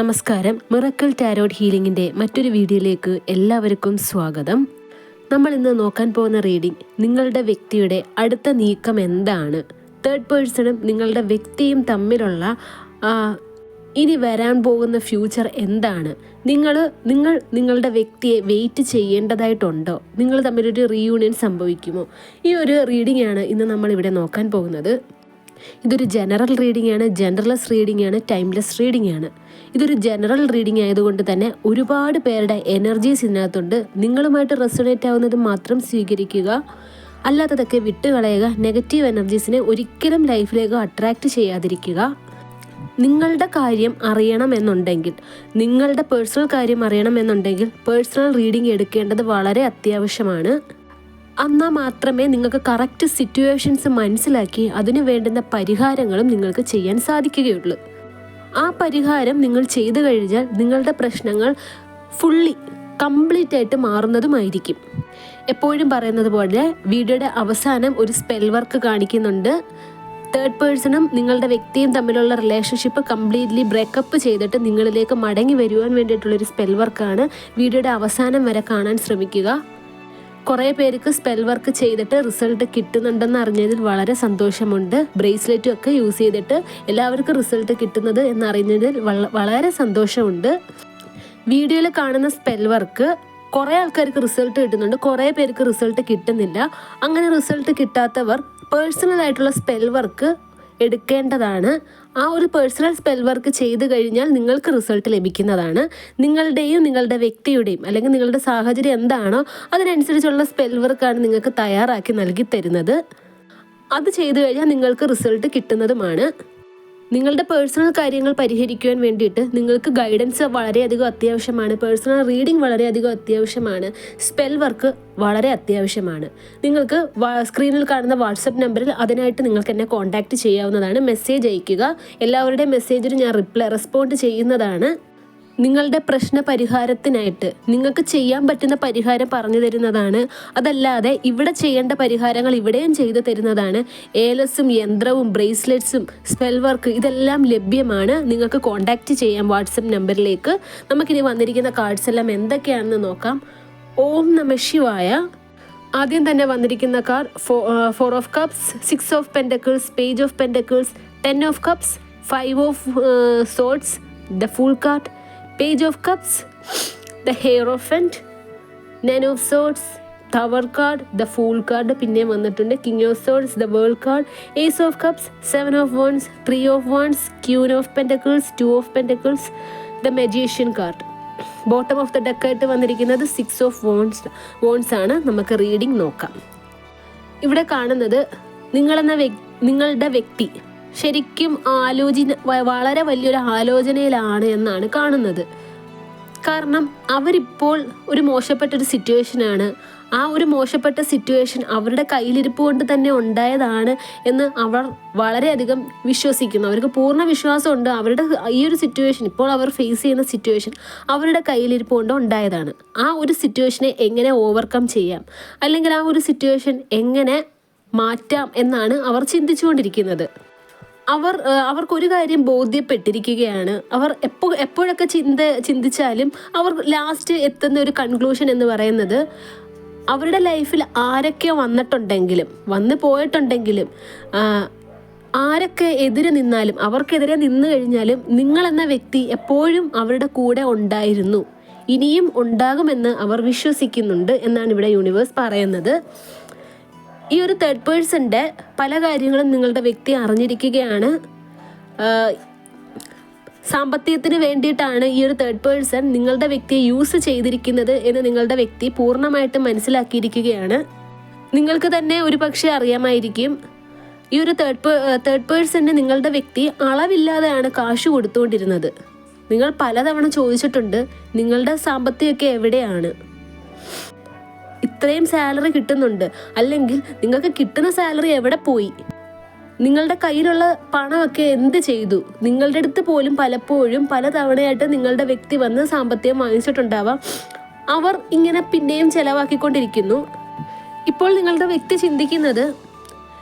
നമസ്കാരം. Miracle tarot ഹീലിംഗിൻ്റെ മറ്റൊരു വീഡിയോയിലേക്ക് എല്ലാവർക്കും സ്വാഗതം. നമ്മൾ ഇന്ന് നോക്കാൻ പോകുന്ന റീഡിംഗ് നിങ്ങളുടെ വ്യക്തിയുടെ അടുത്ത നീക്കം എന്താണ്, തേർഡ് പേഴ്സണും നിങ്ങളുടെ വ്യക്തിയും തമ്മിലുള്ള ഇനി വരാൻ പോകുന്ന ഫ്യൂച്ചർ എന്താണ്, നിങ്ങളുടെ വ്യക്തിയെ വെയിറ്റ് ചെയ്യേണ്ടതായിട്ടുണ്ടോ, നിങ്ങൾ തമ്മിലൊരു റീയൂണിയൻ സംഭവിക്കുമോ? ഈ ഒരു റീഡിംഗ് ആണ് ഇന്ന് നമ്മളിവിടെ നോക്കാൻ പോകുന്നത്. ഇതൊരു ജനറൽ റീഡിംഗ് ആണ്, ജനറൽലെസ് റീഡിംഗ് ആണ്, ടൈംലെസ് റീഡിംഗ് ആണ്. ഇതൊരു ജനറൽ റീഡിംഗ് ആയതുകൊണ്ട് തന്നെ ഒരുപാട് പേരുടെ എനർജീസ് ഇതിനകത്തുണ്ട്. നിങ്ങളുമായിട്ട് റെസൊണേറ്റ് ആവുന്നത് മാത്രം സ്വീകരിക്കുക, അല്ലാത്തതൊക്കെ വിട്ടുകളയുക. നെഗറ്റീവ് എനർജീസിനെ ഒരിക്കലും ലൈഫിലേക്ക് അട്രാക്റ്റ് ചെയ്യാതിരിക്കുക. നിങ്ങളുടെ കാര്യം അറിയണമെന്നുണ്ടെങ്കിൽ, നിങ്ങളുടെ പേഴ്സണൽ കാര്യം അറിയണമെന്നുണ്ടെങ്കിൽ പേഴ്സണൽ റീഡിംഗ് എടുക്കേണ്ടത് വളരെ അത്യാവശ്യമാണ്. എന്നാൽ മാത്രമേ നിങ്ങൾക്ക് കറക്റ്റ് സിറ്റുവേഷൻസ് മനസ്സിലാക്കി അതിന് വേണ്ടുന്ന പരിഹാരങ്ങളും നിങ്ങൾക്ക് ചെയ്യാൻ സാധിക്കുകയുള്ളൂ. ആ പരിഹാരം നിങ്ങൾ ചെയ്തു കഴിഞ്ഞാൽ നിങ്ങളുടെ പ്രശ്നങ്ങൾ കംപ്ലീറ്റ് ആയിട്ട് മാറുന്നതുമായിരിക്കും. എപ്പോഴും പറയുന്നത് പോലെ വീഡിയോയുടെ അവസാനം ഒരു സ്പെൽ വർക്ക് കാണിക്കുന്നുണ്ട്. തേർഡ് പേഴ്സണും നിങ്ങളുടെ വ്യക്തിയും തമ്മിലുള്ള റിലേഷൻഷിപ്പ് കംപ്ലീറ്റ്ലി ബ്രേക്കപ്പ് ചെയ്തിട്ട് നിങ്ങളിലേക്ക് മടങ്ങി വരുവാൻ വേണ്ടിയിട്ടുള്ളൊരു സ്പെൽ വർക്കാണ്. വീഡിയോയുടെ അവസാനം വരെ കാണാൻ ശ്രമിക്കുക. കുറേ പേർക്ക് സ്പെൽ വർക്ക് ചെയ്തിട്ട് റിസൾട്ട് കിട്ടുന്നുണ്ടെന്ന് അറിഞ്ഞതിൽ വളരെ സന്തോഷമുണ്ട്. ബ്രേസ്ലെറ്റും ഒക്കെ യൂസ് ചെയ്തിട്ട് എല്ലാവർക്കും റിസൾട്ട് കിട്ടുന്നത് എന്നറിഞ്ഞതിൽ വളരെ സന്തോഷമുണ്ട്. വീഡിയോയിൽ കാണുന്ന സ്പെൽ വർക്ക് കുറേ ആൾക്കാർക്ക് റിസൾട്ട് കിട്ടുന്നുണ്ട്, കുറേ പേർക്ക് റിസൾട്ട് കിട്ടുന്നില്ല. അങ്ങനെ റിസൾട്ട് കിട്ടാത്തവർ പേഴ്സണലായിട്ടുള്ള സ്പെൽ വർക്ക് എടുക്കേണ്ടതാണ്. ആ ഒരു പേഴ്സണൽ സ്പെൽ വർക്ക് ചെയ്ത് കഴിഞ്ഞാൽ നിങ്ങൾക്ക് റിസൾട്ട് ലഭിക്കുന്നതാണ്. നിങ്ങളുടെയും നിങ്ങളുടെ വ്യക്തിയുടെയും അല്ലെങ്കിൽ നിങ്ങളുടെ സാഹചര്യം എന്താണോ അതിനനുസരിച്ചുള്ള സ്പെൽ വർക്കാണ് നിങ്ങൾക്ക് തയ്യാറാക്കി നൽകി തരുന്നത്. അത് ചെയ്തു കഴിഞ്ഞാൽ നിങ്ങൾക്ക് റിസൾട്ട് കിട്ടുന്നതുമാണ്. നിങ്ങളുടെ പേഴ്സണൽ കാര്യങ്ങൾ പരിഹരിക്കുവാൻ വേണ്ടിയിട്ട് നിങ്ങൾക്ക് ഗൈഡൻസ് വളരെയധികം അത്യാവശ്യമാണ്. പേഴ്സണൽ റീഡിംഗ് വളരെയധികം അത്യാവശ്യമാണ്. സ്പെൽ വർക്ക് വളരെ അത്യാവശ്യമാണ്. നിങ്ങൾക്ക് സ്ക്രീനിൽ കാണുന്ന വാട്സപ്പ് നമ്പറിൽ അതിനായിട്ട് നിങ്ങൾക്ക് എന്നെ കോൺടാക്റ്റ് ചെയ്യാവുന്നതാണ്. മെസ്സേജ് അയയ്ക്കുക. എല്ലാവരുടെയും മെസ്സേജിന് ഞാൻ റെസ്പോണ്ട് ചെയ്യുന്നതാണ്. നിങ്ങളുടെ പ്രശ്ന പരിഹാരത്തിനായിട്ട് നിങ്ങൾക്ക് ചെയ്യാൻ പറ്റുന്ന പരിഹാരം പറഞ്ഞു തരുന്നതാണ്. അതല്ലാതെ ഇവിടെ ചെയ്യേണ്ട പരിഹാരങ്ങൾ ഇവിടെയും ചെയ്തു തരുന്നതാണ്. ഏലസും യന്ത്രവും ബ്രേസ്ലെറ്റ്സും സ്പെൽ വർക്ക് ഇതെല്ലാം ലഭ്യമാണ്. നിങ്ങൾക്ക് കോൺടാക്റ്റ് ചെയ്യാം വാട്സപ്പ് നമ്പറിലേക്ക്. നമുക്കിനി വന്നിരിക്കുന്ന കാർഡ്സ് എല്ലാം എന്തൊക്കെയാണെന്ന് നോക്കാം. ഓം നമഃ ശിവായ. ആദ്യം തന്നെ വന്നിരിക്കുന്ന card 4 of cups, 6 of pentacles, page of pentacles, 10 of cups, 5 of swords, the full card, Page of Cups, the Hierophant, 9 of Swords, Tower card, the Fool card, പിന്നെ വന്നിട്ടുണ്ട് King of Swords, the World card, Ace of Cups, 7 of Wands, 3 of Wands, Queen of Pentacles, 2 of Pentacles, the Magician card. Bottom of the deck ആയിട്ട് വന്നിരിക്കുന്നത് 6 of wands ആണ്. നമുക്ക് reading നോക്കാം. ഇവിടെ കാണുന്നത് നിങ്ങളുടെ വ്യക്തി ശരിക്കും വളരെ വലിയൊരു ആലോചനയിലാണ് എന്നാണ് കാണുന്നത്. കാരണം അവരിപ്പോൾ ഒരു മോശപ്പെട്ടൊരു സിറ്റുവേഷനാണ്. ആ ഒരു മോശപ്പെട്ട സിറ്റുവേഷൻ അവരുടെ കയ്യിലിരിപ്പ് കൊണ്ട് തന്നെ ഉണ്ടായതാണ് എന്ന് അവർ വളരെയധികം വിശ്വസിക്കുന്നു. അവർക്ക് പൂർണ്ണ വിശ്വാസമുണ്ട് അവരുടെ ഈ ഒരു സിറ്റുവേഷൻ, ഇപ്പോൾ അവർ ഫേസ് ചെയ്യുന്ന സിറ്റുവേഷൻ അവരുടെ കയ്യിലിരിപ്പ് കൊണ്ട് ഉണ്ടായതാണ്. ആ ഒരു സിറ്റുവേഷനെ എങ്ങനെ ഓവർകം ചെയ്യാം, അല്ലെങ്കിൽ ആ ഒരു സിറ്റുവേഷൻ എങ്ങനെ മാറ്റാം എന്നാണ് അവർ ചിന്തിച്ചുകൊണ്ടിരിക്കുന്നത്. അവർക്കൊരു കാര്യം ബോധ്യപ്പെട്ടിരിക്കുകയാണ്. അവർ എപ്പോഴൊക്കെ ചിന്തിച്ചാലും അവർ ലാസ്റ്റ് എത്തുന്ന ഒരു കൺക്ലൂഷൻ എന്ന് പറയുന്നത്, അവരുടെ ലൈഫിൽ ആരൊക്കെ വന്നു പോയിട്ടുണ്ടെങ്കിലും ആരൊക്കെ എതിരെ നിന്നാലും, അവർക്കെതിരെ നിന്ന് കഴിഞ്ഞാലും നിങ്ങളെന്ന വ്യക്തി എപ്പോഴും അവരുടെ കൂടെ ഉണ്ടായിരുന്നു, ഇനിയും ഉണ്ടാകുമെന്ന് അവർ വിശ്വസിക്കുന്നുണ്ട് എന്നാണ് ഇവിടെ യൂണിവേഴ്സ് പറയുന്നത്. ഈ ഒരു തേർഡ് പേഴ്സൻ്റെ പല കാര്യങ്ങളും നിങ്ങളുടെ വ്യക്തി അറിഞ്ഞിരിക്കുകയാണ്. സാമ്പത്തികത്തിന് വേണ്ടിയിട്ടാണ് ഈ ഒരു തേർഡ് പേഴ്സൺ നിങ്ങളുടെ വ്യക്തിയെ യൂസ് ചെയ്തിരിക്കുന്നത് എന്ന് നിങ്ങളുടെ വ്യക്തി പൂർണ്ണമായിട്ടും മനസ്സിലാക്കിയിരിക്കുകയാണ്. നിങ്ങൾക്ക് തന്നെ ഒരു പക്ഷേ അറിയാമായിരിക്കും, ഈ ഒരു തേർഡ് പേഴ്സണിന് നിങ്ങളുടെ വ്യക്തി അളവില്ലാതെയാണ് കാശ് കൊടുത്തുകൊണ്ടിരുന്നത്. നിങ്ങൾ പലതവണ ചോദിച്ചിട്ടുണ്ട്, നിങ്ങളുടെ സാമ്പത്തികമൊക്കെ എവിടെയാണ്, ഇത്രയും സാലറി കിട്ടുന്നുണ്ട്, അല്ലെങ്കിൽ നിങ്ങൾക്ക് കിട്ടുന്ന സാലറി എവിടെ പോയി, നിങ്ങളുടെ കയ്യിലുള്ള പണമൊക്കെ എന്ത് ചെയ്തു? നിങ്ങളുടെ അടുത്ത് പോലും പലപ്പോഴും പലതവണയായിട്ട് നിങ്ങളുടെ വ്യക്തി വന്ന് സാമ്പത്തികം വാങ്ങിച്ചിട്ടുണ്ടാവാം. അവർ ഇങ്ങനെ പിന്നെയും ചെലവാക്കിക്കൊണ്ടിരിക്കുന്നു. ഇപ്പോൾ നിങ്ങളുടെ വ്യക്തി ചിന്തിക്കുന്നത്,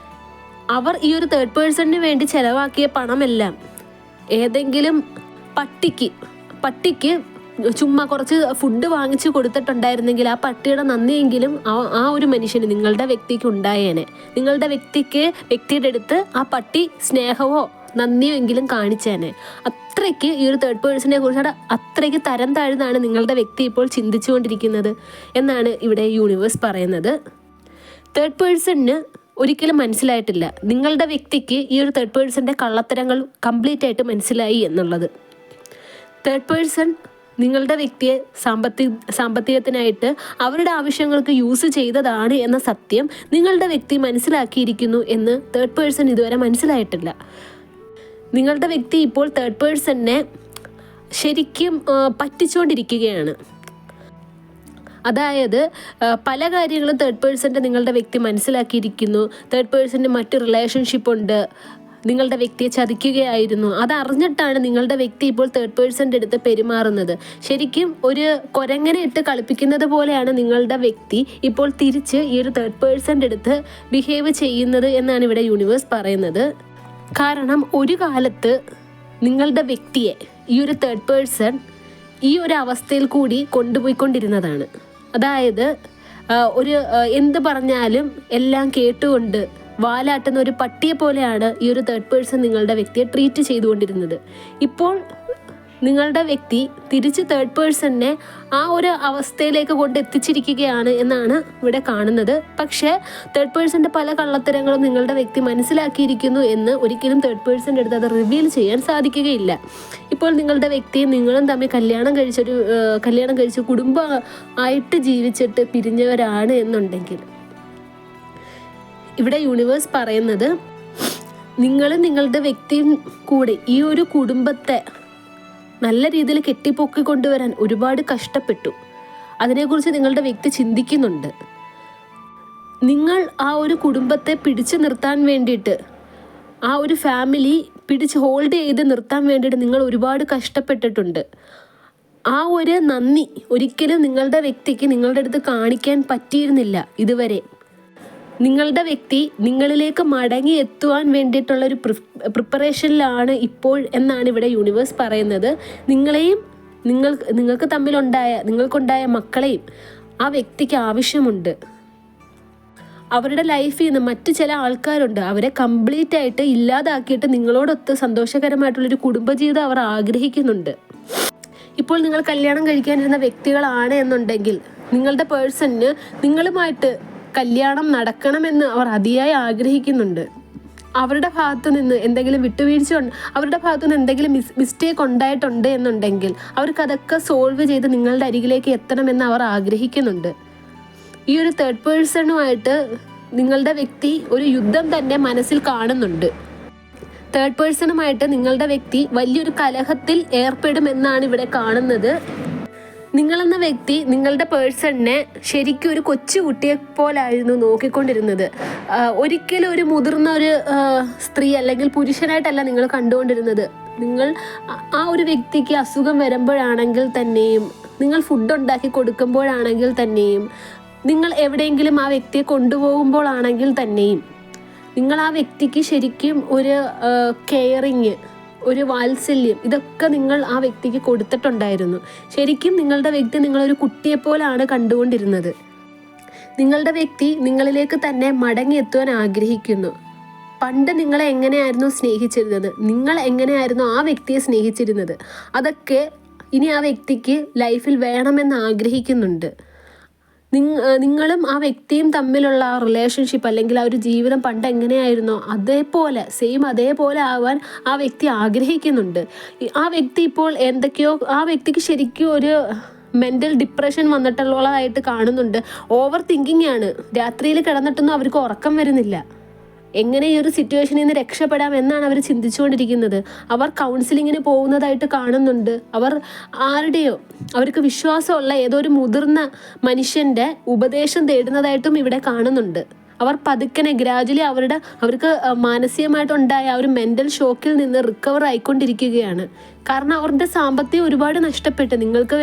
അവർ ഈ ഒരു തേർഡ് പേഴ്സണിന് വേണ്ടി ചെലവാക്കിയ പണമെല്ലാം ഏതെങ്കിലും പട്ടിക്ക് ചുമ്മാ കുറച്ച് ഫുഡ് വാങ്ങിച്ച് കൊടുത്തിട്ടുണ്ടായിരുന്നെങ്കിൽ ആ പട്ടിയുടെ നന്ദിയെങ്കിലും ആ ഒരു മനുഷ്യന്, നിങ്ങളുടെ വ്യക്തിക്ക് ഉണ്ടായേനെ. നിങ്ങളുടെ വ്യക്തിയുടെ അടുത്ത് ആ പട്ടി സ്നേഹമോ നന്ദിയോ എങ്കിലും കാണിച്ചേനെ. അത്രയ്ക്ക് ഈ ഒരു തേർഡ് പേഴ്സണെ കുറിച്ചാണ് അത്രയ്ക്ക് തരം താഴ്ന്നാണ് നിങ്ങളുടെ വ്യക്തി ഇപ്പോൾ ചിന്തിച്ചുകൊണ്ടിരിക്കുന്നത് എന്നാണ് ഇവിടെ യൂണിവേഴ്സ് പറയുന്നത്. തേർഡ് പേഴ്സണിന് ഒരിക്കലും മനസ്സിലായിട്ടില്ല നിങ്ങളുടെ വ്യക്തിക്ക് ഈ ഒരു തേർഡ് പേഴ്സൻ്റെ കള്ളത്തരങ്ങൾ കംപ്ലീറ്റ് ആയിട്ട് മനസ്സിലായി എന്നുള്ളത്. തേർഡ് പേഴ്സൺ നിങ്ങളുടെ വ്യക്തിയെ സാമ്പത്തികത്തിനായിട്ട് അവരുടെ ആവശ്യങ്ങൾക്ക് യൂസ് ചെയ്തതാണ് എന്ന സത്യം നിങ്ങളുടെ വ്യക്തി മനസ്സിലാക്കിയിരിക്കുന്നു എന്ന് തേർഡ് പേഴ്സൺ ഇതുവരെ മനസ്സിലായിട്ടില്ല. നിങ്ങളുടെ വ്യക്തി ഇപ്പോൾ തേർഡ് പേഴ്സണിനെ ശരിക്കും പറ്റിച്ചുകൊണ്ടിരിക്കുകയാണ്. അതായത് പല കാര്യങ്ങളും തേർഡ് പേഴ്സൻ്റെ നിങ്ങളുടെ വ്യക്തി മനസ്സിലാക്കിയിരിക്കുന്നു. തേർഡ് പേഴ്സൻ്റെ മറ്റ് റിലേഷൻഷിപ്പ് ഉണ്ട്, നിങ്ങളുടെ വ്യക്തിയെ ചതിക്കുകയായിരുന്നു. അതറിഞ്ഞിട്ടാണ് നിങ്ങളുടെ വ്യക്തി ഇപ്പോൾ തേർഡ് പേഴ്സൻ്റെ അടുത്ത് പെരുമാറുന്നത്. ശരിക്കും ഒരു കുരങ്ങനെ ഇട്ട് കളിപ്പിക്കുന്നത് പോലെയാണ് നിങ്ങളുടെ വ്യക്തി ഇപ്പോൾ തിരിച്ച് ഈ ഒരു തേർഡ് പേഴ്സൻ്റെ അടുത്ത് ബിഹേവ് ചെയ്യുന്നത് എന്നാണ് ഇവിടെ യൂണിവേഴ്സ് പറയുന്നത്. കാരണം ഒരു കാലത്ത് നിങ്ങളുടെ വ്യക്തിയെ ഈ ഒരു തേർഡ് പേഴ്സൺ ഈ ഒരു അവസ്ഥയിൽ കൂടി കൊണ്ടുപോയിക്കൊണ്ടിരുന്നതാണ്. അതായത് ഒരു എന്ത് പറഞ്ഞാലും എല്ലാം കേട്ടുകൊണ്ട് വാലാട്ടുന്ന ഒരു പട്ടിയെ പോലെയാണ് ഈ ഒരു തേർഡ് പേഴ്സൺ നിങ്ങളുടെ വ്യക്തിയെ ട്രീറ്റ് ചെയ്തുകൊണ്ടിരുന്നത്. ഇപ്പോൾ നിങ്ങളുടെ വ്യക്തി തിരിച്ച് തേർഡ് പേഴ്സണിനെ ആ ഒരു അവസ്ഥയിലേക്ക് കൊണ്ടെത്തിച്ചിരിക്കുകയാണ് എന്നാണ് ഇവിടെ കാണുന്നത്. പക്ഷേ തേർഡ് പേഴ്സൻ്റെ പല കള്ളത്തരങ്ങളും നിങ്ങളുടെ വ്യക്തി മനസ്സിലാക്കിയിരിക്കുന്നു എന്ന് ഒരിക്കലും തേർഡ് പേഴ്സൻ്റെ അടുത്ത് അത് റിവീൽ ചെയ്യാൻ സാധിക്കുകയില്ല. ഇപ്പോൾ നിങ്ങളുടെ വ്യക്തിയും നിങ്ങളും തമ്മിൽ കല്യാണം കഴിച്ച് കുടുംബം ആയിട്ട് ജീവിച്ചിട്ട് പിരിഞ്ഞവരാണ് എന്നുണ്ടെങ്കിൽ ഇവിടെ യൂണിവേഴ്സ് പറയുന്നത് നിങ്ങളും നിങ്ങളുടെ വ്യക്തിയും കൂടി ഈ ഒരു കുടുംബത്തെ നല്ല രീതിയിൽ കെട്ടിപ്പൊക്കി കൊണ്ടുവരാൻ ഒരുപാട് കഷ്ടപ്പെട്ടു. അതിനെക്കുറിച്ച് നിങ്ങളുടെ വ്യക്തി ചിന്തിക്കുന്നുണ്ട്. നിങ്ങൾ ആ ഒരു കുടുംബത്തെ പിടിച്ചു നിർത്താൻ വേണ്ടിയിട്ട്, ആ ഒരു ഫാമിലി പിടിച്ച് ഹോൾഡ് ചെയ്ത് നിർത്താൻ വേണ്ടിയിട്ട് നിങ്ങൾ ഒരുപാട് കഷ്ടപ്പെട്ടിട്ടുണ്ട്. ആ ഒരു നന്ദി ഒരിക്കലും നിങ്ങളുടെ വ്യക്തിക്ക് നിങ്ങളുടെ അടുത്ത് കാണിക്കാൻ പറ്റിയിരുന്നില്ല ഇതുവരെ. നിങ്ങളുടെ വ്യക്തി നിങ്ങളിലേക്ക് മടങ്ങി എത്തുവാൻ വേണ്ടിയിട്ടുള്ളൊരു പ്രിപ്പറേഷനിലാണ് ഇപ്പോൾ എന്നാണ് ഇവിടെ യൂണിവേഴ്സ് പറയുന്നത്. നിങ്ങളെയും നിങ്ങൾക്കുണ്ടായ മക്കളെയും ആ വ്യക്തിക്ക് ആവശ്യമുണ്ട്. അവരുടെ ലൈഫിൽ നിന്ന് മറ്റു ചില ആൾക്കാരുണ്ട്, അവരെ കംപ്ലീറ്റ് ആയിട്ട് ഇല്ലാതാക്കിയിട്ട് നിങ്ങളോടൊത്ത് സന്തോഷകരമായിട്ടുള്ളൊരു കുടുംബജീവിതം അവർ ആഗ്രഹിക്കുന്നുണ്ട്. ഇപ്പോൾ നിങ്ങൾ കല്യാണം കഴിക്കാനിരുന്ന വ്യക്തികളാണ് എന്നുണ്ടെങ്കിൽ നിങ്ങളുടെ പേഴ്സണിന് നിങ്ങളുമായിട്ട് കല്യാണം നടക്കണമെന്ന് അവർ അതിയായി ആഗ്രഹിക്കുന്നുണ്ട്. അവരുടെ ഭാഗത്തു നിന്ന് എന്തെങ്കിലും വിട്ടുവീഴ്ച അവരുടെ ഭാഗത്തു നിന്ന് എന്തെങ്കിലും മിസ്റ്റേക്ക് ഉണ്ടായിട്ടുണ്ട് എന്നുണ്ടെങ്കിൽ അവർക്കതൊക്കെ സോൾവ് ചെയ്ത് നിങ്ങളുടെ അരികിലേക്ക് എത്തണമെന്ന് അവർ ആഗ്രഹിക്കുന്നുണ്ട്. ഈ ഒരു തേർഡ് പേഴ്സണുമായിട്ട് നിങ്ങളുടെ വ്യക്തി ഒരു യുദ്ധം തന്നെ മനസ്സിൽ കാണുന്നുണ്ട്. തേർഡ് പേഴ്സണുമായിട്ട് നിങ്ങളുടെ വ്യക്തി വലിയൊരു കലഹത്തിൽ ഏർപ്പെടുമെന്നാണ് ഇവിടെ കാണുന്നത്. നിങ്ങളെന്ന വ്യക്തി നിങ്ങളുടെ പേഴ്സണിനെ ശരിക്കും ഒരു കൊച്ചുകുട്ടിയെ പോലായിരുന്നു നോക്കിക്കൊണ്ടിരുന്നത്. ഒരിക്കലും ഒരു മുതിർന്ന ഒരു സ്ത്രീ അല്ലെങ്കിൽ പുരുഷനായിട്ടല്ല നിങ്ങൾ കണ്ടുകൊണ്ടിരുന്നത്. നിങ്ങൾ ആ ഒരു വ്യക്തിക്ക് അസുഖം വരുമ്പോഴാണെങ്കിൽ തന്നെയും, നിങ്ങൾ ഫുഡ് ഉണ്ടാക്കി കൊടുക്കുമ്പോഴാണെങ്കിൽ തന്നെയും, നിങ്ങൾ എവിടെയെങ്കിലും ആ വ്യക്തിയെ കൊണ്ടുപോകുമ്പോഴാണെങ്കിൽ തന്നെയും നിങ്ങൾ ആ വ്യക്തിക്ക് ശരിക്കും ഒരു കെയറിങ്, ഒരു വാത്സല്യം, ഇതൊക്കെ നിങ്ങൾ ആ വ്യക്തിക്ക് കൊടുത്തിട്ടുണ്ടായിരുന്നു. ശരിക്കും നിങ്ങളുടെ വ്യക്തി നിങ്ങളൊരു കുട്ടിയെപ്പോലാണ് കണ്ടുകൊണ്ടിരുന്നത്. നിങ്ങളുടെ വ്യക്തി നിങ്ങളിലേക്ക് തന്നെ മടങ്ങിയെത്തുവാൻ ആഗ്രഹിക്കുന്നു. പണ്ട് നിങ്ങളെ എങ്ങനെയായിരുന്നു സ്നേഹിച്ചിരുന്നത്, നിങ്ങൾ എങ്ങനെയായിരുന്നു ആ വ്യക്തിയെ സ്നേഹിച്ചിരുന്നത്, അതൊക്കെ ഇനി ആ വ്യക്തിക്ക് ലൈഫിൽ വേണമെന്ന് ആഗ്രഹിക്കുന്നുണ്ട്. നിങ്ങളും ആ വ്യക്തിയും തമ്മിലുള്ള ആ റിലേഷൻഷിപ്പ് അല്ലെങ്കിൽ ആ ഒരു ജീവിതം പണ്ട് എങ്ങനെയായിരുന്നോ അതേപോലെ അതേപോലെ ആവാൻ ആ വ്യക്തി ആഗ്രഹിക്കുന്നുണ്ട്. ആ വ്യക്തി ഇപ്പോൾ എന്തൊക്കെയോ, ആ വ്യക്തിക്ക് ശരിക്കും ഒരു മെൻ്റൽ ഡിപ്രഷൻ വന്നിട്ടുള്ളതായിട്ട് കാണുന്നുണ്ട്. ഓവർ തിങ്കിങ് ആണ്. രാത്രിയിൽ കിടന്നിട്ടൊന്നും അവർക്ക് ഉറക്കം വരുന്നില്ല. എങ്ങനെ ഈ ഒരു സിറ്റുവേഷനിൽ നിന്ന് രക്ഷപ്പെടാം എന്നാണ് അവർ ചിന്തിച്ചുകൊണ്ടിരിക്കുന്നത്. അവർ കൗൺസിലിങ്ങിന് പോകുന്നതായിട്ട് കാണുന്നുണ്ട്. അവർക്ക് വിശ്വാസമുള്ള ഏതോ ഒരു മുതിർന്ന മനുഷ്യൻ്റെ ഉപദേശം തേടുന്നതായിട്ടും ഇവിടെ കാണുന്നുണ്ട്. അവർ പതുക്കനെ ഗ്രാജുവലി അവർക്ക് മാനസികമായിട്ടുണ്ടായ ആ ഒരു മെൻ്റൽ ഷോക്കിൽ നിന്ന് റിക്കവർ ആയിക്കൊണ്ടിരിക്കുകയാണ്. കാരണം അവരുടെ സാമ്പത്തികം ഒരുപാട് നഷ്ടപ്പെട്ട് നിങ്ങൾക്ക്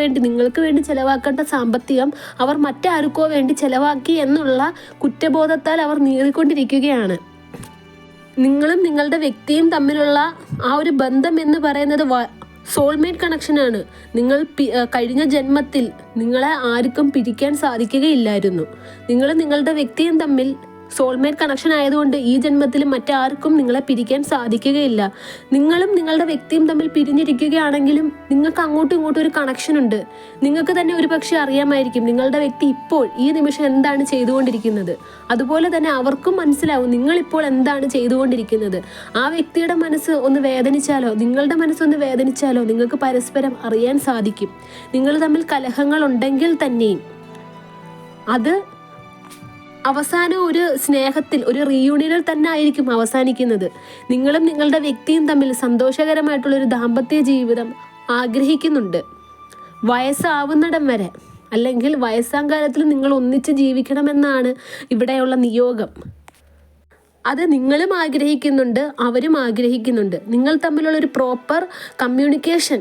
വേണ്ടി ചിലവാക്കേണ്ട സാമ്പത്തികം അവർ മറ്റാർക്കോ വേണ്ടി ചിലവാക്കി എന്നുള്ള കുറ്റബോധത്താൽ അവർ നീറിക്കൊണ്ടിരിക്കുകയാണ്. നിങ്ങളും നിങ്ങളുടെ വ്യക്തിയും തമ്മിലുള്ള ആ ഒരു ബന്ധം എന്ന് പറയുന്നത് സോൾമേറ്റ് കണക്ഷനാണ്. നിങ്ങൾ കഴിഞ്ഞ ജന്മത്തിൽ നിങ്ങളെ ആർക്കും പിരിക്കാൻ സാധിക്കുകയില്ലായിരുന്നു. നിങ്ങൾ നിങ്ങളുടെ വ്യക്തിയും തമ്മിൽ സോൾമേറ്റ് കണക്ഷൻ ആയതുകൊണ്ട് ഈ ജന്മത്തിൽ മറ്റാർക്കും നിങ്ങളെ പിരിക്കാൻ സാധിക്കുകയില്ല. നിങ്ങളും നിങ്ങളുടെ വ്യക്തിയും തമ്മിൽ പിരിഞ്ഞിരിക്കുകയാണെങ്കിലും നിങ്ങൾക്ക് അങ്ങോട്ടും ഇങ്ങോട്ടും ഒരു കണക്ഷൻ ഉണ്ട്. നിങ്ങൾക്ക് തന്നെ ഒരു പക്ഷേ അറിയാമായിരിക്കും നിങ്ങളുടെ വ്യക്തി ഇപ്പോൾ ഈ നിമിഷം എന്താണ് ചെയ്തുകൊണ്ടിരിക്കുന്നത്. അതുപോലെ തന്നെ അവർക്കും മനസ്സിലാവും നിങ്ങളിപ്പോൾ എന്താണ് ചെയ്തുകൊണ്ടിരിക്കുന്നത്. ആ വ്യക്തിയുടെ മനസ്സ് ഒന്ന് വേദനിച്ചാലോ നിങ്ങളുടെ മനസ്സൊന്ന് വേദനിച്ചാലോ നിങ്ങൾക്ക് പരസ്പരം അറിയാൻ സാധിക്കും. നിങ്ങൾ തമ്മിൽ കലഹങ്ങൾ ഉണ്ടെങ്കിൽ തന്നെയും അത് അവസാനം ഒരു സ്നേഹത്തിൽ, ഒരു റീയൂണിയനിൽ തന്നെ ആയിരിക്കും അവസാനിക്കുന്നത്. നിങ്ങളും നിങ്ങളുടെ വ്യക്തിയും തമ്മിൽ സന്തോഷകരമായിട്ടുള്ളൊരു ദാമ്പത്യ ജീവിതം ആഗ്രഹിക്കുന്നുണ്ട് വയസ്സാവുന്നിടം വരെ, അല്ലെങ്കിൽ വയസ്സാം കാലത്തിൽ നിങ്ങൾ ഒന്നിച്ച് ജീവിക്കണമെന്നാണ് ഇവിടെയുള്ള നിയോഗം. അത് നിങ്ങളും ആഗ്രഹിക്കുന്നുണ്ട്, അവരും ആഗ്രഹിക്കുന്നുണ്ട്. നിങ്ങൾ തമ്മിലുള്ള ഒരു പ്രോപ്പർ കമ്മ്യൂണിക്കേഷൻ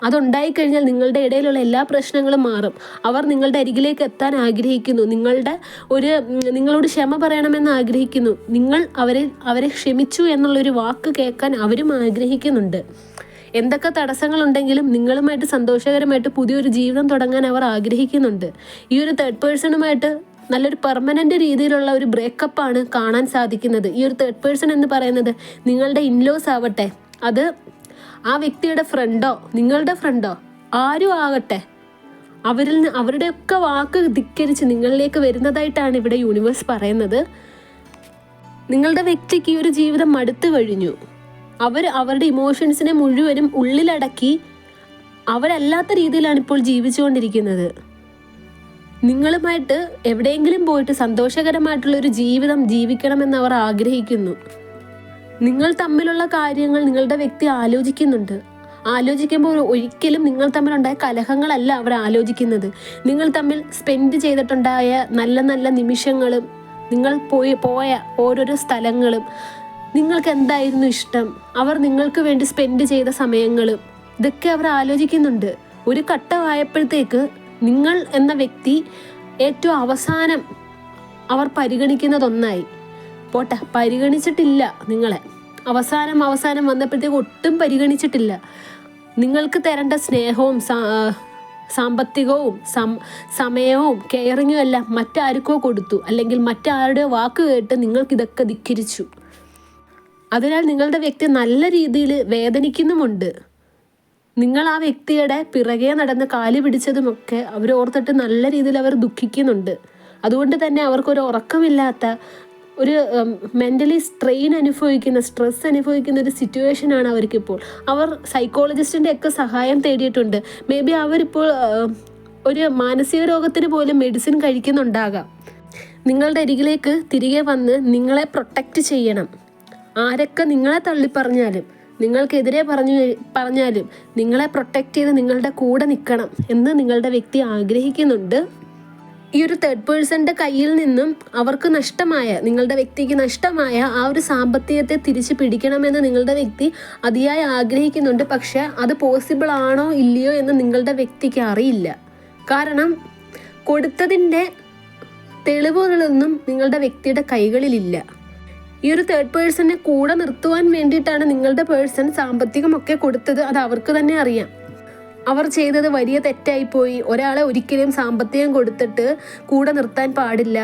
അതുണ്ടായിക്കഴിഞ്ഞാൽ നിങ്ങളുടെ ഇടയിലുള്ള എല്ലാ പ്രശ്നങ്ങളും മാറും. അവർ നിങ്ങളുടെ അരികിലേക്ക് എത്താൻ ആഗ്രഹിക്കുന്നു. നിങ്ങളോട് ക്ഷമ പറയണമെന്ന് ആഗ്രഹിക്കുന്നു. നിങ്ങൾ അവരെ ക്ഷമിച്ചു എന്നുള്ളൊരു വാക്ക് കേൾക്കാൻ അവരും ആഗ്രഹിക്കുന്നുണ്ട്. എന്തൊക്കെ തടസ്സങ്ങളുണ്ടെങ്കിലും നിങ്ങളുമായിട്ട് സന്തോഷകരമായിട്ട് പുതിയൊരു ജീവിതം തുടങ്ങാൻ അവർ ആഗ്രഹിക്കുന്നുണ്ട്. ഈ ഒരു തേർഡ് പേഴ്സണുമായിട്ട് നല്ലൊരു പെർമനൻ്റ് രീതിയിലുള്ള ഒരു ബ്രേക്കപ്പാണ് കാണാൻ സാധിക്കുന്നത്. ഈ ഒരു തേർഡ് പേഴ്സൺ എന്ന് പറയുന്നത് നിങ്ങളുടെ ഇൻലോസ് ആവട്ടെ, അത് ആ വ്യക്തിയുടെ ഫ്രണ്ടോ നിങ്ങളുടെ ഫ്രണ്ടോ ആരും ആകട്ടെ, അവരുടെയൊക്കെ വാക്ക് ധിക്കരിച്ച് നിങ്ങളിലേക്ക് വരുന്നതായിട്ടാണ് ഇവിടെ യൂണിവേഴ്സ് പറയുന്നത്. നിങ്ങളുടെ വ്യക്തിക്ക് ഈ ഒരു ജീവിതം മടുത്തു കഴിഞ്ഞു. അവരുടെ ഇമോഷൻസിനെ മുഴുവനും ഉള്ളിലടക്കി അവരല്ലാത്ത രീതിയിലാണ് ഇപ്പോൾ ജീവിച്ചുകൊണ്ടിരിക്കുന്നത്. നിങ്ങളുമായിട്ട് എവിടെയെങ്കിലും പോയിട്ട് സന്തോഷകരമായിട്ടുള്ളൊരു ജീവിതം ജീവിക്കണമെന്ന് അവർ ആഗ്രഹിക്കുന്നു. നിങ്ങൾ തമ്മിലുള്ള കാര്യങ്ങൾ നിങ്ങളുടെ വ്യക്തി ആലോചിക്കുമ്പോൾ ഒരിക്കലും നിങ്ങൾ തമ്മിലുണ്ടായ കലഹങ്ങളല്ല അവർ ആലോചിക്കുന്നത്. നിങ്ങൾ തമ്മിൽ സ്പെൻഡ് ചെയ്തിട്ടുണ്ടായ നല്ല നല്ല നിമിഷങ്ങളും, നിങ്ങൾ പോയ ഓരോരോ സ്ഥലങ്ങളും, നിങ്ങൾക്ക് എന്തായിരുന്നു ഇഷ്ടം, അവർ നിങ്ങൾക്ക് വേണ്ടി സ്പെൻഡ് ചെയ്ത സമയങ്ങളും, ഇതൊക്കെ അവർ ആലോചിക്കുന്നുണ്ട്. ഒരു ഘട്ടമായപ്പോഴത്തേക്ക് നിങ്ങൾ എന്ന വ്യക്തി ഏറ്റവും അവസാനം അവർ പരിഗണിക്കുന്നതൊന്നായി. പോട്ടെ, പരിഗണിച്ചിട്ടില്ല നിങ്ങളെ. അവസാനം വന്നപ്പോഴത്തേക്ക് ഒട്ടും പരിഗണിച്ചിട്ടില്ല. നിങ്ങൾക്ക് തരേണ്ട സ്നേഹവും സാമ്പത്തികവും സമയവും കെയറിങ്ങും എല്ലാം മറ്റാർക്കോ കൊടുത്തു, അല്ലെങ്കിൽ മറ്റാരുടെ വാക്ക് കേട്ട് നിങ്ങൾക്കിതൊക്കെ ധിക്കരിച്ചു. അതിനാൽ നിങ്ങളുടെ വ്യക്തി നല്ല രീതിയിൽ വേദനിക്കുന്നുമുണ്ട്. നിങ്ങൾ ആ വ്യക്തിയുടെ പിറകെ നടന്ന് കാല് പിടിച്ചതുമൊക്കെ അവരോർത്തിട്ട് നല്ല രീതിയിൽ അവർ ദുഃഖിക്കുന്നുണ്ട്. അതുകൊണ്ട് തന്നെ അവർക്കൊരു ഉറക്കമില്ലാത്ത, ഒരു മെൻ്റലി സ്ട്രെസ് അനുഭവിക്കുന്ന ഒരു സിറ്റുവേഷനാണ് അവർക്കിപ്പോൾ. അവർ സൈക്കോളജിസ്റ്റിൻ്റെ ഒക്കെ സഹായം തേടിയിട്ടുണ്ട്. മേ ബി അവരിപ്പോൾ ഒരു മാനസിക രോഗത്തിന് പോലും മെഡിസിൻ കഴിക്കുന്നുണ്ടാകാം. നിങ്ങളുടെ അരികിലേക്ക് തിരികെ വന്ന് നിങ്ങളെ പ്രൊട്ടക്റ്റ് ചെയ്യണം. ആരൊക്കെ നിങ്ങളെ തള്ളിപ്പറഞ്ഞാലും നിങ്ങൾക്കെതിരെ പറഞ്ഞാലും നിങ്ങളെ പ്രൊട്ടക്റ്റ് ചെയ്ത് നിങ്ങളുടെ കൂടെ നിൽക്കണം എന്ന് നിങ്ങളുടെ വ്യക്തി ആഗ്രഹിക്കുന്നുണ്ട്. ഈ ഒരു തേർഡ് പേഴ്സൻ്റെ കയ്യിൽ നിന്നും അവർക്ക് നിങ്ങളുടെ വ്യക്തിക്ക് നഷ്ടമായ ആ ഒരു സാമ്പത്തികത്തെ തിരിച്ച് പിടിക്കണമെന്ന് നിങ്ങളുടെ വ്യക്തി അതിയായി ആഗ്രഹിക്കുന്നുണ്ട്. പക്ഷെ അത് പോസിബിൾ ആണോ ഇല്ലയോ എന്ന് നിങ്ങളുടെ വ്യക്തിക്ക് അറിയില്ല. കാരണം കൊടുത്തതിൻ്റെ തെളിവുകളൊന്നും നിങ്ങളുടെ വ്യക്തിയുടെ കൈകളിലില്ല. ഈ ഒരു തേർഡ് പേഴ്സണെ കൂടെ നിർത്തുവാൻ വേണ്ടിയിട്ടാണ് നിങ്ങളുടെ പേഴ്സൺ സാമ്പത്തികമൊക്കെ കൊടുത്തത്. അത് അവർക്ക് തന്നെ അറിയാം. അവർ ചെയ്തത് വലിയ തെറ്റായിപ്പോയി. ഒരാളെ ഒരിക്കലും സാമ്പത്തികം കൊടുത്തിട്ട് കൂടെ നിർത്താൻ പാടില്ല.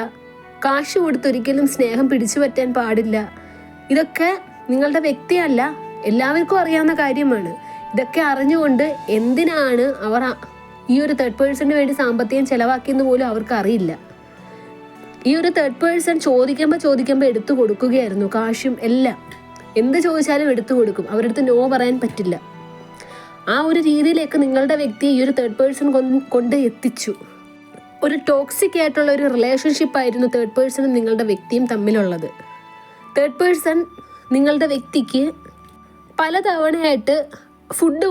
കാശ് കൊടുത്തൊരിക്കലും സ്നേഹം പിടിച്ചു പറ്റാൻ പാടില്ല. ഇതൊക്കെ നിങ്ങളുടെ വ്യക്തിയല്ല, എല്ലാവർക്കും അറിയാവുന്ന കാര്യമാണ്. ഇതൊക്കെ അറിഞ്ഞുകൊണ്ട് എന്തിനാണ് അവർ ഈ ഒരു തേർഡ് പേഴ്സണിന് വേണ്ടി സാമ്പത്തികം ചെലവാക്കിയെന്ന് പോലും അവർക്ക് അറിയില്ല. ഈ ഒരു തേർഡ് പേഴ്സൺ ചോദിക്കുമ്പോൾ എടുത്തു കൊടുക്കുകയായിരുന്നു. കാശും എല്ലാം എന്ത് ചോദിച്ചാലും എടുത്തു കൊടുക്കും. അവരുടെ അടുത്ത് നോ പറയാൻ പറ്റില്ല. ആ ഒരു രീതിയിലേക്ക് നിങ്ങളുടെ വ്യക്തിയെ ഈ ഒരു തേർഡ് പേഴ്സൺ കൊണ്ട് എത്തിച്ചു. ഒരു ടോക്സിക് ആയിട്ടുള്ള ഒരു റിലേഷൻഷിപ്പായിരുന്നു തേർഡ് പേഴ്സണും നിങ്ങളുടെ വ്യക്തിയും തമ്മിലുള്ളത്. തേർഡ് പേഴ്സൺ നിങ്ങളുടെ വ്യക്തിക്ക് പലതവണയായിട്ട് ഫുഡ്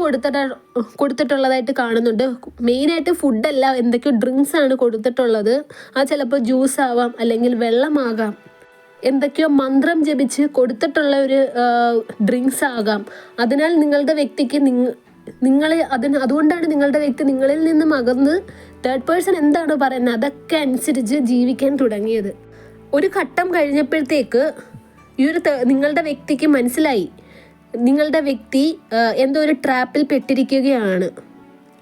കൊടുത്തിട്ടുള്ളതായിട്ട് കാണുന്നുണ്ട്. മെയിനായിട്ട് ഫുഡല്ല, എന്തൊക്കെയോ ഡ്രിങ്ക്സ് ആണ് കൊടുത്തിട്ടുള്ളത്. അത് ചിലപ്പോൾ ജ്യൂസ് ആവാം, അല്ലെങ്കിൽ വെള്ളമാകാം, എന്തൊക്കെയോ മന്ത്രം ജപിച്ച് കൊടുത്തിട്ടുള്ള ഒരു ഡ്രിങ്ക്സ് ആകാം. അതിനാൽ നിങ്ങളുടെ വ്യക്തിക്ക് അതുകൊണ്ടാണ് നിങ്ങളുടെ വ്യക്തി നിങ്ങളിൽ നിന്നും അകന്ന് തേർഡ് പേഴ്സൺ എന്താണോ പറയുന്നത് അതൊക്കെ അനുസരിച്ച് ജീവിക്കാൻ തുടങ്ങിയത്. ഒരു ഘട്ടം കഴിഞ്ഞപ്പോഴത്തേക്ക് നിങ്ങളുടെ വ്യക്തിക്ക് മനസ്സിലായി നിങ്ങളുടെ വ്യക്തി എന്തോ ഒരു ട്രാപ്പിൽ പെട്ടിരിക്കുകയാണ്.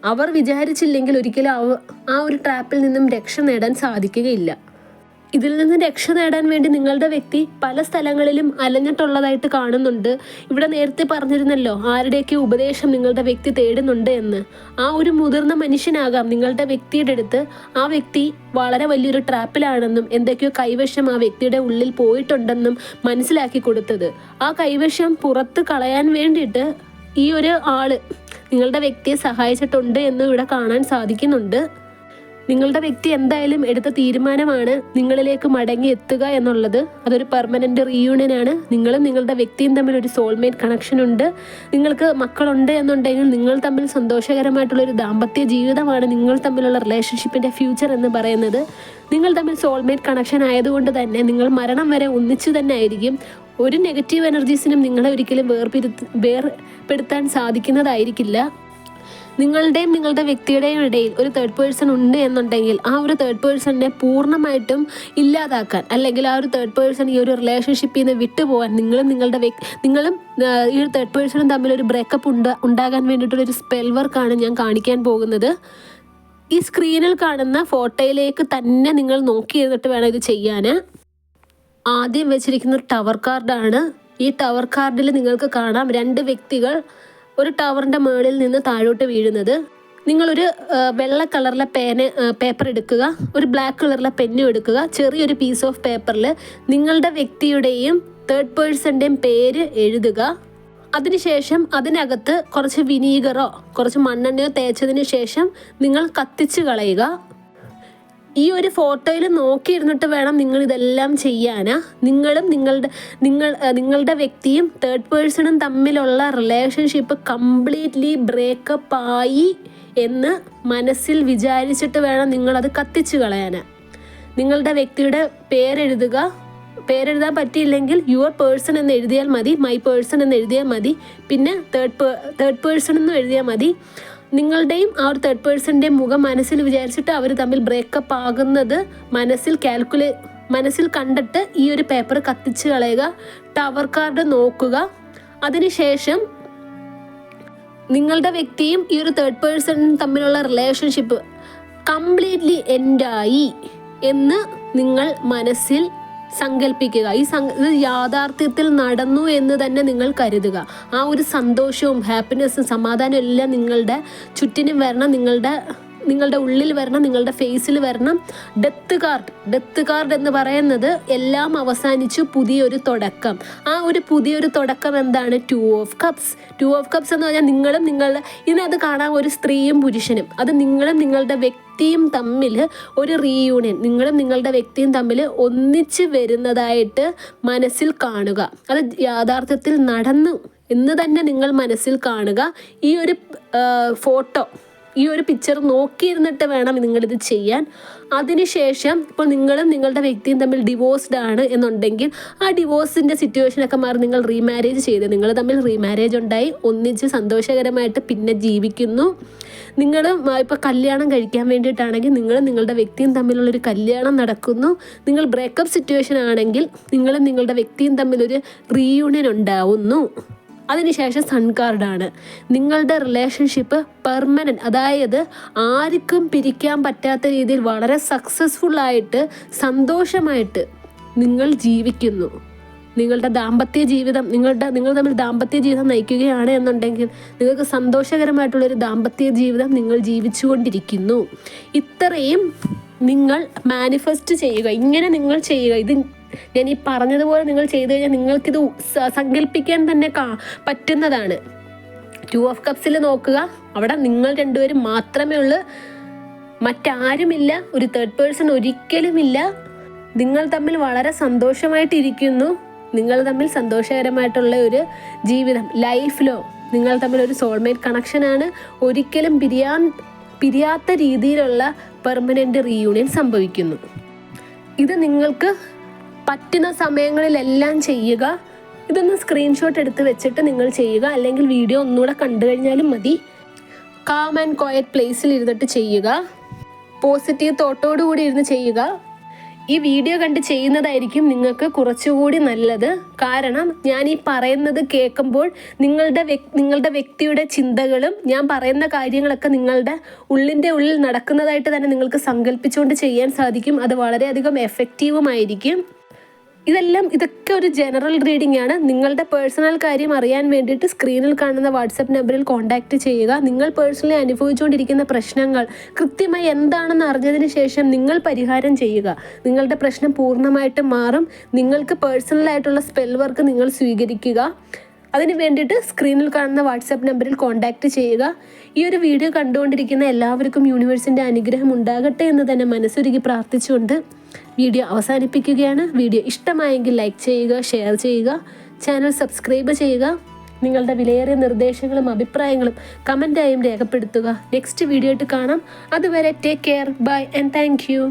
അവർ വിചാരിച്ചില്ലെങ്കിൽ ഒരിക്കലും ആ ഒരു ട്രാപ്പിൽ നിന്നും രക്ഷ നേടാൻ സാധിക്കുകയില്ല. ഇതിൽ നിന്ന് രക്ഷ നേടാൻ വേണ്ടി നിങ്ങളുടെ വ്യക്തി പല സ്ഥലങ്ങളിലും അലഞ്ഞിട്ടുള്ളതായിട്ട് കാണുന്നുണ്ട്. ഇവിടെ നേരത്തെ പറഞ്ഞിരുന്നല്ലോ, ആരുടെയൊക്കെ ഉപദേശം നിങ്ങളുടെ വ്യക്തി തേടുന്നുണ്ട് എന്ന്. ആ ഒരു മുതിർന്ന മനുഷ്യനാകാം നിങ്ങളുടെ വ്യക്തിയുടെ അടുത്ത് ആ വ്യക്തി വളരെ വലിയൊരു ട്രാപ്പിലാണെന്നും എന്തൊക്കെയോ കൈവശം ആ വ്യക്തിയുടെ ഉള്ളിൽ പോയിട്ടുണ്ടെന്നും മനസ്സിലാക്കി കൊടുത്തത്. ആ കൈവശം പുറത്ത് കളയാൻ വേണ്ടിയിട്ട് ഈ ഒരു ആള് നിങ്ങളുടെ വ്യക്തിയെ സഹായിച്ചിട്ടുണ്ട് എന്ന് ഇവിടെ കാണാൻ സാധിക്കുന്നുണ്ട്. നിങ്ങളുടെ വ്യക്തി എന്തായാലും എടുത്ത തീരുമാനമാണ് നിങ്ങളിലേക്ക് മടങ്ങി എത്തുക എന്നുള്ളത്. അതൊരു പെർമനന്റ് റീയൂണിയനാണ്. നിങ്ങളും നിങ്ങളുടെ വ്യക്തിയും തമ്മിൽ ഒരു സോൾമേറ്റ് കണക്ഷൻ ഉണ്ട്. നിങ്ങൾക്ക് മക്കളുണ്ട് എന്നുണ്ടെങ്കിൽ നിങ്ങൾ തമ്മിൽ സന്തോഷകരമായിട്ടുള്ളൊരു ദാമ്പത്യ ജീവിതമാണ് നിങ്ങൾ തമ്മിലുള്ള റിലേഷൻഷിപ്പിൻ്റെ ഫ്യൂച്ചർ എന്ന് പറയുന്നത്. നിങ്ങൾ തമ്മിൽ സോൾമേറ്റ് കണക്ഷൻ ആയതുകൊണ്ട് തന്നെ നിങ്ങൾ മരണം വരെ ഒന്നിച്ചു തന്നെ ആയിരിക്കും. ഒരു നെഗറ്റീവ് എനർജീസിനും നിങ്ങളെ ഒരിക്കലും വേർപെടുത്താൻ സാധിക്കുന്നതായിരിക്കില്ല. നിങ്ങളുടെയും നിങ്ങളുടെ വ്യക്തിയുടെയും ഇടയിൽ ഒരു തേർഡ് പേഴ്സൺ ഉണ്ട് എന്നുണ്ടെങ്കിൽ ആ ഒരു തേർഡ് പേഴ്സണിനെ പൂർണ്ണമായിട്ടും ഇല്ലാതാക്കാൻ, അല്ലെങ്കിൽ ആ ഒരു തേർഡ് പേഴ്സൺ ഈ ഒരു റിലേഷൻഷിപ്പിൽ നിന്ന് വിട്ടുപോകാൻ നിങ്ങളും ഈ ഒരു തേർഡ് പേഴ്സണും തമ്മിലൊരു ബ്രേക്കപ്പ് ഉണ്ടാകാൻ വേണ്ടിയിട്ടുള്ളൊരു സ്പെൽ വർക്കാണ് ഞാൻ കാണിക്കാൻ പോകുന്നത്. ഈ സ്ക്രീനിൽ കാണുന്ന ഫോട്ടോയിലേക്ക് തന്നെ നിങ്ങൾ നോക്കിയിരുന്നിട്ട് വേണം ഇത് ചെയ്യാൻ. ആദ്യം വെച്ചിരിക്കുന്ന ഒരു ടവർ കാർഡാണ്. ഈ ടവർ കാർഡിൽ നിങ്ങൾക്ക് കാണാം 2 വ്യക്തികൾ ഒരു ടവറിൻ്റെ മുകളിൽ നിന്ന് താഴോട്ട് വീഴുന്നത്. നിങ്ങളൊരു വെള്ള കളറിലെ പേപ്പർ എടുക്കുക, ഒരു ബ്ലാക്ക് കളറിലെ പെന്നും എടുക്കുക. ചെറിയൊരു പീസ് ഓഫ് പേപ്പറിൽ നിങ്ങളുടെ വ്യക്തിയുടെയും തേർഡ് പേഴ്സൻ്റെയും പേര് എഴുതുക. അതിനുശേഷം അതിനകത്ത് കുറച്ച് വിനീഗറോ കുറച്ച് മണ്ണെണ്ണയോ തേച്ചതിന് ശേഷം നിങ്ങൾ കത്തിച്ച് കളയുക. ഈ ഒരു ഫോട്ടോയിൽ നോക്കിയിരുന്നിട്ട് വേണം നിങ്ങൾ ഇതെല്ലാം ചെയ്യാനാ. നിങ്ങളുടെ വ്യക്തിയും തേർഡ് പേഴ്സണും തമ്മിലുള്ള റിലേഷൻഷിപ്പ് കംപ്ലീറ്റ്ലി ബ്രേക്കപ്പ് ആയി എന്ന് മനസ്സിൽ വിചാരിച്ചിട്ട് വേണം നിങ്ങളത് കത്തിച്ചു കളയാനാ. നിങ്ങളുടെ വ്യക്തിയുടെ പേരെഴുതാൻ പറ്റിയില്ലെങ്കിൽ യുവർ പേഴ്സൺ എന്ന് എഴുതിയാൽ മതി, മൈ പേഴ്സൺ എന്ന് എഴുതിയാൽ മതി, പിന്നെ തേർഡ് പേഴ്സൺ എന്നും എഴുതിയാൽ മതി. നിങ്ങളുടെയും ആ ഒരു തേർഡ് പേഴ്സൻ്റെയും മുഖം മനസ്സിൽ വിചാരിച്ചിട്ട് അവർ തമ്മിൽ ബ്രേക്കപ്പ് ആകുന്നത് മനസ്സിൽ കണ്ടിട്ട് ഈ ഒരു പേപ്പർ കത്തിച്ച് കളയുക. ടവർ കാർഡ് നോക്കുക. അതിനുശേഷം നിങ്ങളുടെ വ്യക്തിയും ഈ ഒരു തേർഡ് പേഴ്സണും തമ്മിലുള്ള റിലേഷൻഷിപ്പ് കംപ്ലീറ്റ്ലി എൻഡായി എന്ന് നിങ്ങൾ മനസ്സിൽ സങ്കല്പിക്കുക. ഇത് യാഥാർത്ഥ്യത്തിൽ നടന്നു എന്ന് തന്നെ നിങ്ങൾ കരുതുക. ആ ഒരു സന്തോഷവും ഹാപ്പിനെസ്സും സമാധാനവും എല്ലാം നിങ്ങളുടെ ചുറ്റിനും വരണം, നിങ്ങളുടെ ഉള്ളിൽ വരണം, നിങ്ങളുടെ ഫേസിൽ വരണം. ഡെത്ത് കാർഡ് എന്ന് പറയുന്നത് എല്ലാം അവസാനിച്ചു, പുതിയൊരു തുടക്കം. ആ ഒരു പുതിയൊരു തുടക്കം എന്താണ്? 2 ഓഫ് കപ്സ് എന്ന് പറഞ്ഞാൽ ഇതിനകത്ത് കാണാൻ ഒരു സ്ത്രീയും പുരുഷനും, അത് നിങ്ങളും നിങ്ങളുടെ വ്യക്തിയും തമ്മിൽ ഒരു റീയൂണിയൻ, നിങ്ങളും നിങ്ങളുടെ വ്യക്തിയും തമ്മിൽ ഒന്നിച്ച് വരുന്നതായിട്ട് മനസ്സിൽ കാണുക. അത് യാഥാർത്ഥ്യത്തിൽ നടന്നു എന്ന് തന്നെ നിങ്ങൾ മനസ്സിൽ കാണുക. ഈ ഒരു ഫോട്ടോ, ഈ ഒരു പിക്ചർ നോക്കിയിരുന്നിട്ട് വേണം നിങ്ങളിത് ചെയ്യാൻ. അതിനുശേഷം ഇപ്പോൾ നിങ്ങളും നിങ്ങളുടെ വ്യക്തിയും തമ്മിൽ ഡിവോഴ്സ്ഡ് ആണ് എന്നുണ്ടെങ്കിൽ ആ ഡിവോഴ്സിൻ്റെ സിറ്റുവേഷനൊക്കെ മാറി നിങ്ങൾ റീമാരേജ് ചെയ്ത്, നിങ്ങൾ തമ്മിൽ റീമാരേജ് ഉണ്ടായി ഒന്നിച്ച് സന്തോഷകരമായിട്ട് പിന്നെ ജീവിക്കുന്നു. നിങ്ങൾ ഇപ്പോൾ കല്യാണം കഴിക്കാൻ വേണ്ടിയിട്ടാണെങ്കിൽ നിങ്ങളും നിങ്ങളുടെ വ്യക്തിയും തമ്മിലുള്ളൊരു കല്യാണം നടക്കുന്നു. നിങ്ങൾ ബ്രേക്കപ്പ് സിറ്റുവേഷൻ ആണെങ്കിൽ നിങ്ങളും നിങ്ങളുടെ വ്യക്തിയും തമ്മിലൊരു റീയൂണിയൻ ഉണ്ടാവുന്നു. അതിനുശേഷം സൺ കാർഡാണ്. നിങ്ങളുടെ റിലേഷൻഷിപ്പ് പെർമനൻറ്റ്, അതായത് ആർക്കും പിരിക്കാൻ പറ്റാത്ത രീതിയിൽ വളരെ സക്സസ്ഫുള്ളായിട്ട് സന്തോഷമായിട്ട് നിങ്ങൾ ജീവിക്കുന്നു. നിങ്ങളുടെ ദാമ്പത്യ ജീവിതം, നിങ്ങൾ തമ്മിൽ ദാമ്പത്യ ജീവിതം നയിക്കുകയാണ് എന്നുണ്ടെങ്കിൽ നിങ്ങൾക്ക് സന്തോഷകരമായിട്ടുള്ളൊരു ദാമ്പത്യ ജീവിതം നിങ്ങൾ ജീവിച്ചുകൊണ്ടിരിക്കുന്നു. ഇത്രയും നിങ്ങൾ മാനിഫെസ്റ്റ് ചെയ്യുക. ഇങ്ങനെ നിങ്ങൾ ചെയ്യുക. ഇത് ഞാൻ ഈ പറഞ്ഞതുപോലെ നിങ്ങൾ ചെയ്തു കഴിഞ്ഞാൽ നിങ്ങൾക്കിത് സങ്കല്പിക്കാൻ തന്നെ പറ്റുന്നതാണ്. 2 ഓഫ് കപ്സിൽ നോക്കുക. അവിടെ നിങ്ങൾ രണ്ടുപേരും മാത്രമേ ഉള്ളൂ, മറ്റാരുമില്ല, ഒരു തേർഡ് പേഴ്സൺ ഒരിക്കലുമില്ല. നിങ്ങൾ തമ്മിൽ വളരെ സന്തോഷമായിട്ടിരിക്കുന്നു. നിങ്ങൾ തമ്മിൽ സന്തോഷകരമായിട്ടുള്ള ഒരു ജീവിതം, ലൈഫിലോ നിങ്ങൾ തമ്മിൽ ഒരു സോൾമേറ്റ് കണക്ഷനാണ്. ഒരിക്കലും പിരിയാത്ത രീതിയിലുള്ള പെർമനൻ്റ് റീയൂണിയൻ സംഭവിക്കുന്നു. ഇത് നിങ്ങൾക്ക് പറ്റുന്ന സമയങ്ങളിലെല്ലാം ചെയ്യുക. ഇതൊന്ന് സ്ക്രീൻഷോട്ട് എടുത്ത് വെച്ചിട്ട് നിങ്ങൾ ചെയ്യുക, അല്ലെങ്കിൽ വീഡിയോ ഒന്നുകൂടെ കണ്ടു കഴിഞ്ഞാലും മതി. കാം ആൻഡ് ക്വയറ്റ് പ്ലേസിൽ ഇരുന്നിട്ട് ചെയ്യുക. പോസിറ്റീവ് തോട്ടോടുകൂടി ഇരുന്ന് ചെയ്യുക. ഈ വീഡിയോ കണ്ട് ചെയ്യുന്നതായിരിക്കും നിങ്ങൾക്ക് കുറച്ചുകൂടി നല്ലത്. കാരണം ഞാൻ ഈ പറയുന്നത് കേൾക്കുമ്പോൾ നിങ്ങളുടെ വ്യക്തിയുടെ ചിന്തകളും ഞാൻ പറയുന്ന കാര്യങ്ങളൊക്കെ നിങ്ങളുടെ ഉള്ളിൻ്റെ ഉള്ളിൽ നടക്കുന്നതായിട്ട് തന്നെ നിങ്ങൾക്ക് സങ്കല്പിച്ചുകൊണ്ട് ചെയ്യാൻ സാധിക്കും. അത് വളരെയധികം എഫക്റ്റീവുമായിരിക്കും. ഇതൊക്കെ ഒരു ജനറൽ റീഡിംഗ് ആണ്. നിങ്ങളുടെ പേഴ്സണൽ കാര്യം അറിയാൻ വേണ്ടിയിട്ട് സ്ക്രീനിൽ കാണുന്ന വാട്സപ്പ് നമ്പറിൽ കോൺടാക്റ്റ് ചെയ്യുക. നിങ്ങൾ പേഴ്സണലി അനുഭവിച്ചുകൊണ്ടിരിക്കുന്ന പ്രശ്നങ്ങൾ കൃത്യമായി എന്താണെന്ന് അറിഞ്ഞതിന് ശേഷം നിങ്ങൾ പരിഹാരം ചെയ്യുക. നിങ്ങളുടെ പ്രശ്നം പൂർണ്ണമായിട്ടും മാറും. നിങ്ങൾക്ക് പേഴ്സണലായിട്ടുള്ള സ്പെൽ വർക്ക് നിങ്ങൾ സ്വീകരിക്കുക. അതിന് വേണ്ടിയിട്ട് സ്ക്രീനിൽ കാണുന്ന വാട്സപ്പ് നമ്പറിൽ കോൺടാക്റ്റ് ചെയ്യുക. ഈ ഒരു വീഡിയോ കണ്ടുകൊണ്ടിരിക്കുന്ന എല്ലാവർക്കും യൂണിവേഴ്സിൻ്റെ അനുഗ്രഹം ഉണ്ടാകട്ടെ എന്ന് തന്നെ മനസ്സൊരുക്കി പ്രാർത്ഥിച്ചുകൊണ്ട് വീഡിയോ അവസാനിപ്പിക്കുകയാണ്. വീഡിയോ ഇഷ്ടമായെങ്കിൽ ലൈക്ക് ചെയ്യുക, ഷെയർ ചെയ്യുക, ചാനൽ സബ്സ്ക്രൈബ് ചെയ്യുക. നിങ്ങളുടെ വിലയേറിയ നിർദ്ദേശങ്ങളും അഭിപ്രായങ്ങളും കമൻറ്റായും രേഖപ്പെടുത്തുക. നെക്സ്റ്റ് വീഡിയോ ആയിട്ട് കാണാം. അതുവരെ take care, bye and thank U.